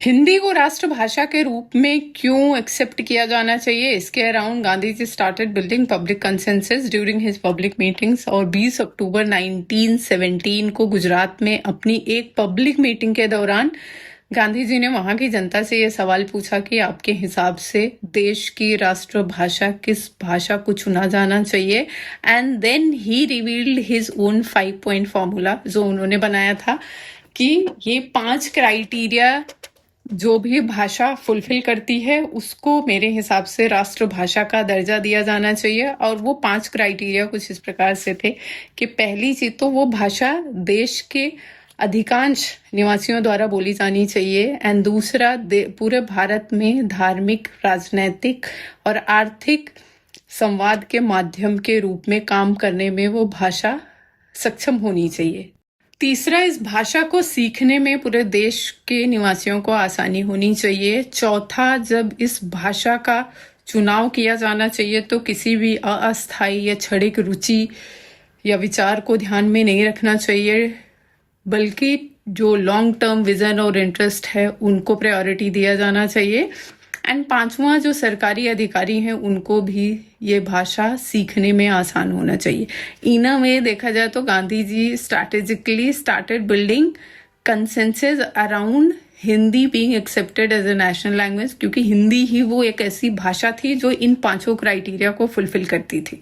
हिंदी को राष्ट्रभाषा के रूप में क्यों एक्सेप्ट किया जाना चाहिए, इसके around Gandhi ji started building public consensus during his public meetings. और 20 अक्टूबर 1917 को गुजरात में अपनी एक पब्लिक मीटिंग के दौरान गांधी जी ने वहां की जनता से यह सवाल पूछा कि आपके हिसाब से देश की राष्ट्रभाषा किस भाषा को चुना जाना चाहिए। एंड देन ही revealed his own 5 point formula जो उन्होंने बनाया था कि ये 5 क्राइटेरिया जो भी भाषा फुलफिल करती है उसको मेरे हिसाब से राष्ट्रभाषा का दर्जा दिया जाना चाहिए। और वो 5 क्राइटेरिया कुछ इस प्रकार से थे कि पहली चीज तो वो भाषा देश के अधिकांश निवासियों द्वारा बोली जानी चाहिए। एंड दूसरा, पूरे भारत में धार्मिक, राजनैतिक और आर्थिक संवाद के माध्यम के रूप में काम करने में वो भाषा सक्षम होनी चाहिए। तीसरा, इस भाषा को सीखने में पूरे देश के निवासियों को आसानी होनी चाहिए। चौथा, जब इस भाषा का चुनाव किया जाना चाहिए तो किसी भी अस्थायी या क्षणिक रुचि या विचार को ध्यान में नहीं रखना चाहिए, बल्कि जो लॉन्ग टर्म विजन और इंटरेस्ट है उनको प्रायोरिटी दिया जाना चाहिए। एंड 5वां, जो सरकारी अधिकारी हैं उनको भी ये भाषा सीखने में आसान होना चाहिए। इन अ वे देखा जाए तो Gandhi ji strategically started building consensus around Hindi being accepted as a national language, क्योंकि हिंदी ही वो एक ऐसी भाषा थी जो इन 5 क्राइटेरिया को फुलफिल करती थी।